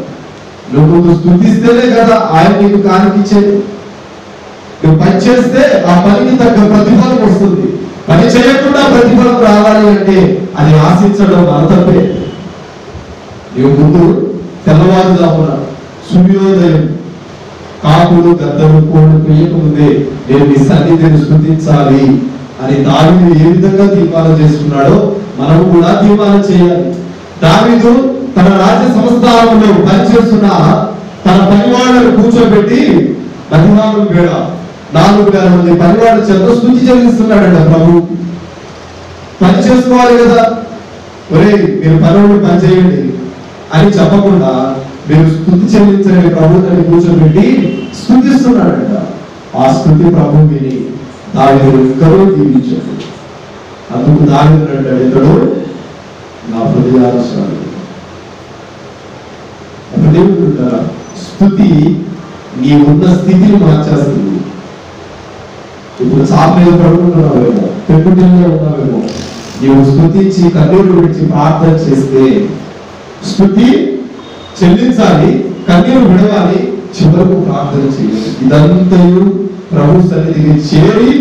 నువ్వు స్తుతిస్తేనే కదా ఆయన నీకు కానికిచ్చేది. నువ్వు పని చేస్తే ఆ పనికి తగ్గ ప్రతిఫలం వస్తుంది. పని చేయకుండా ప్రతిఫలం రావాలి అంటే అది ఆశించడం అంతపే. నువ్వు ముందు తెల్లవారుజామున సూర్యోదయం కాకులు గద్దలు కోళ్ళు పెయ్యకముందే నేను మీ సన్నిధిని స్తుతించాలి అని దావీదు ఏ విధంగా తీర్మానం చేసుకున్నాడో మనం కూడా తీర్మానం చేయాలి. దావీదు తన రాజ్య సంస్థానంలో పనిచేస్తున్న తన పనివాళ్ళను కూర్చోబెట్టి మధ్యాహ్నం వేళ 4,000 మంది పనివాళ్ళ చేత స్తుతి చెల్లిస్తున్నాడంట. ప్రభు పని చేసుకోవాలి కదా, ఒరే మీరు పనులు పని చేయండి అని చెప్పకుండా మీరు స్తుతి చెల్లించని ప్రభుత్వాన్ని కూర్చోబెట్టి స్తుతిస్తున్నాడంట. ఆ స్తుతి ప్రభు విని దావీదు ఎంతో దీవించాడు. అందుకు దావీదు అంటాడు, ఇతడు నా హృదయానుసారుడు. స్తుతి నీ ఉన్న స్థితిని మార్చేస్తుంది. ఇప్పుడు చాప మీద పడుకుంటున్నావేమో, పెట్టుబడిలో ఉన్నావేమో, నీవు స్తుతించి కన్నీరు విడిచి ప్రార్థన చేస్తే స్తుతి చెల్లించాలి, కన్నీరు విడవాలి, చివరకు ప్రార్థన చేయాలి. ఇదంతయు ప్రభు సన్నిధికి చేరి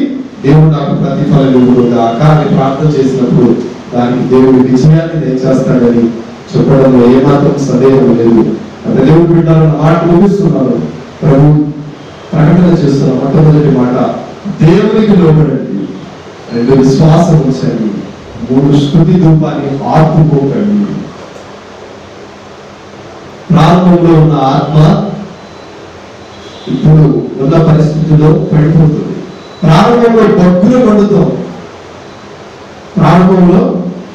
దేవుడు నాకు ప్రతిఫలం ఇవ్వగాక అని ప్రార్థన చేసినప్పుడు దానికి దేవుడు విజయాన్ని దయచేస్తాడని చెప్పడంలో ఏమాత్రం సందేహం లేదు. అంటే దేవుడు బిడ్డలను మాట ముగిస్తున్నారు. ప్రభు ప్రకటన చేస్తున్న మొట్టమొదటి మాట దేవునికి లోబడండి, 2 విశ్వాసం ఉంచండి, 3 స్తుతి ధూపాన్ని ఆపుకోకండి. ప్రారంభంలో ఉన్న ఆత్మ ఇప్పుడు ఉన్న పరిస్థితుల్లో పడిపోతుంది. ప్రారంభంలో భక్తులు పడుతాం, ప్రారంభంలో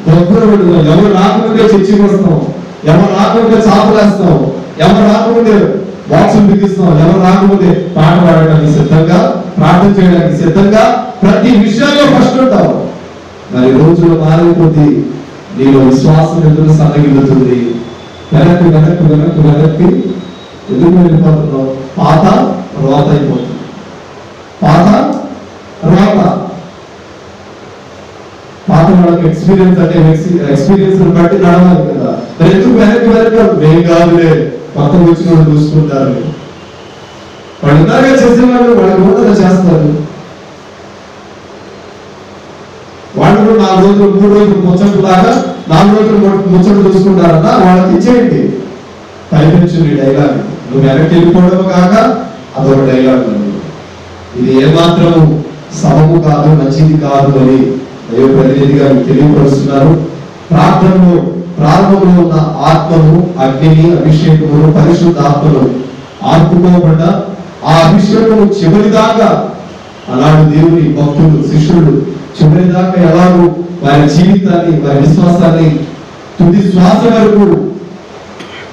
భక్తులు పడుతాం. ఎవరు రాకముందే చర్చికి వస్తాం, ఎవరు రాకముందే చాపలేస్తాం, ఎవరు రాకముందే బాక్సులు బిగిస్తాం, ఎవరు రాకముందే పాట పాడడానికి సిద్ధంగా, ప్రార్థన చేయడానికి సిద్ధంగా, ప్రతి విషయంలో ఫస్ట్ ఉంటాం. మరి రోజులు మారిపోతే నీలో విశ్వాసం ఎందుకు సన్నగిల్లుతుంది? వెనక్కి వెనక్కి వెనక్కి వెనక్కి ఎందుకు వెళ్ళిపోతున్నావు? పాత రోత అయిపోతుంది, పాత రోత. పాత వాళ్ళకి ఎక్స్పీరియన్స్ అంటే ఎక్స్పీరియన్స్ బట్టి నడవాలి కదా. మరి ఎందుకు వెనక్కి వెనక్కి? మేం కాదులే, కొత్త వచ్చిన వాళ్ళు చూసుకుంటారు. వాళ్ళు ఇందాక చేసేవాళ్ళు వాళ్ళు కూడా చేస్తారు. వాళ్ళు 4 రోజులు 3 రోజులు ముచ్చట్లు లాగా 4 రోజులు ముచ్చట్లు చూసుకుంటారన్న వాళ్ళకి ఇచ్చేయండి. పైపించు నీ డైలాగ్, నువ్వు వెనక్కి వెళ్ళిపోవడం కాక అదొక డైలాగ్. ఇది ఏమాత్రం సమము కాదు, మంచిది కాదు అని దైవ ప్రతినిధిగా తెలియపరుస్తున్నారు. ప్రార్థనలో ప్రారంభంలో ఉన్న ఆత్మను, అగ్నిని, అభిషేకమును, పరిశుద్ధ ఆత్మను ఆర్పుకోబడ్డ ఆ అభిషేకము చివరిదాకా అలాంటి దేవుని భక్తులు, శిష్యులు చివరిదాకా ఎలాగో వారి జీవితాన్ని, వారి విశ్వాసాన్ని తుది శ్వాస వరకు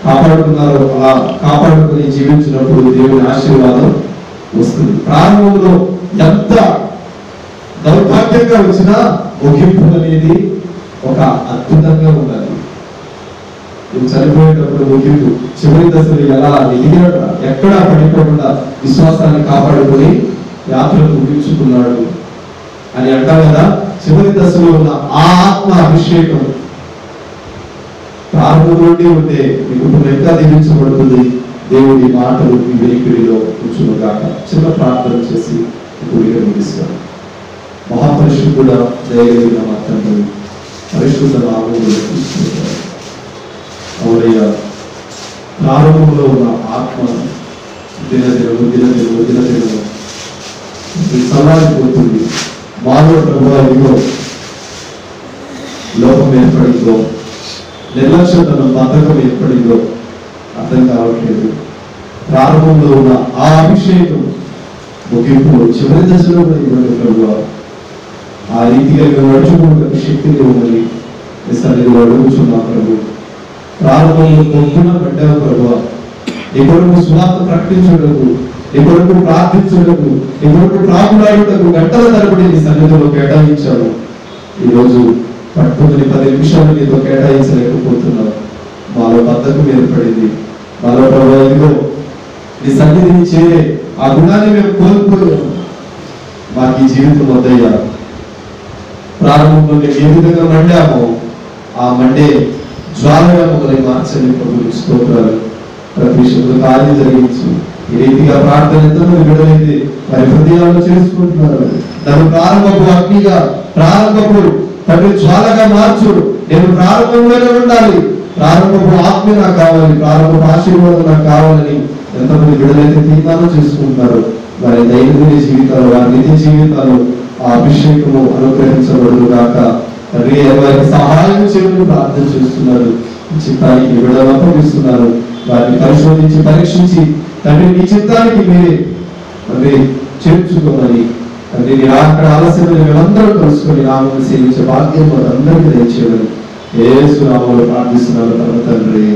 కాపాడుకున్నారో అలా కాపాడుకుని జీవించినప్పుడు దేవుని ఆశీర్వాదం వస్తుంది. ప్రారంభంలో ఎంత దౌర్భాగ్యంగా వచ్చినా ముగింపు అనేది ఒక అద్భుతంగా ఉండాలి. నువ్వు చనిపోయేటప్పుడు ముగింపు చివరి దశలు ఎలా ఎదిగాడు, ఎక్కడా పడిపోకుండా విశ్వాసాన్ని కాపాడుకొని యాత్రను ముగించుకున్నాడు అని అంటాం కదా. చివరి దశలో ఉన్న ఆ ఆత్మ అభిషేకం ప్రారంభం నుండి ఉంటే మీ కుటుంబం ఇంకా దీవించబడుతుంది. దేవుడి మాటలు మీ వెలికిడిలో కూర్చునుగాక. చిన్న ప్రార్థన చేసి ఇప్పుడు ముగిస్తాను. మహాపరిశుద్ధుడా, దయగలిగిన మా తండ్రి, పరిశుద్ధ నామములో తీసుకుంటారు. అవునయ్యా, ప్రారంభంలో ఉన్న ఆత్మ దినదినము దినదినము దినదినము చల్లారిపోతుంది. మాలో ప్రభువా ఇదిగో లోపం ఏర్పడిందో, నిర్లక్ష్యతనం, బద్ధకం ఏర్పడిందో అర్థం కావట్లేదు. ప్రారంభంలో ఉన్న ఆ అభిషేకం ముగింపులో చివరి దశలో ఇవ్వండి ప్రభువా. ఆ రీతిగా నడుచుకుంటున్న శక్తిని ఇవ్వమని సన్నిధిలో అడుగుచున్నాం ప్రభు. ప్రారంభంలో పొద్దున పడ్డావు ప్రభువా, నీ కొరకు సువార్త ప్రకటించుటకు, నీ కొరకు ప్రార్థించుటకు, నీ కొరకు ప్రాకులాడుటకు గంటల తరబడి నీ సన్నిధిలో కేటాయించావు. ఈరోజు పట్టుకుని 10 నిమిషాలు నీతో కేటాయించలేకపోతున్నావు. మాలో బద్ధకం ఏర్పడింది. మాలో ప్రభువా ఇదిగో నీ సన్నిధిని చేరే ఆ గుణాన్ని మేము కోల్పోయాము. మాకు ఈ జీవితం వద్దయ్యా. ప్రారంభంలో మేము ఏ విధంగా మండామో ఆ మండే జ్వాలగా మమ్మల్ని మార్చని ప్రభువుకి స్తోత్రాలు. ప్రతి విషయంలో కార్యం జరిగించు. ఈ రీతిగా ప్రార్థన ఎంతమంది విడలైతే వారి హృదయాల్లో చేసుకుంటున్నారు. నన్ను ప్రారంభపు అగ్నిగా, ప్రారంభపు తండ్రి జ్వాలగా మార్చు. నేను ప్రారంభంలోనే ఉండాలి. ప్రారంభపు ఆత్మ నాకు కావాలి, ప్రారంభపు ఆశీర్వాదం నాకు కావాలని ఎంతమంది విడలైతే తీర్మానం చేసుకుంటున్నారు. వారి దైనందిన జీవితాలు, వారి నిత్య జీవితాలు ఆ అభిషేకము అనుగ్రహించబడును గాక. తండ్రి వారికి సహాయం చేయమని ప్రార్థన చేస్తున్నారు. చిత్తానికి విడుదల అప్పగిస్తున్నారు. వారిని పరిశోధించి పరీక్షించి తండ్రి నీ చిత్తానికి మీరే తండ్రి చేర్చుకోమని, తండ్రి నీ అక్కడ ఆలస్యమైన మేమందరూ కలుసుకొని నామమును సేవించే భాగ్యం అందరికీ దయచేయమని యేసు నామములో ప్రార్థిస్తున్నారు తన తండ్రి.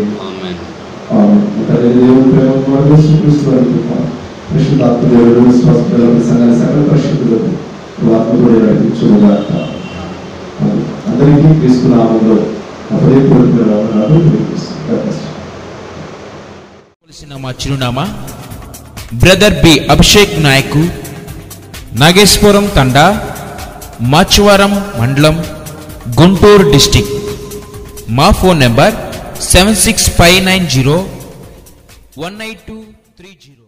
దేవుని ప్రేమ పరిశుద్ధాత్మ దేవుడు విశ్వాస సంఘాన్ని సకల పరిశుద్ధులకు ఆత్మతోనే నడిపించుగాక. అందరికీ క్రీస్తు నామములో మా చిరునామా బ్రదర్ బి అభిషేక్ నాయక్, నాగేశ్వరం తండా, మాచవరం మండలం, గుంటూరు డిస్టిక్. మా ఫోన్ నెంబర్ 76590 182 92930.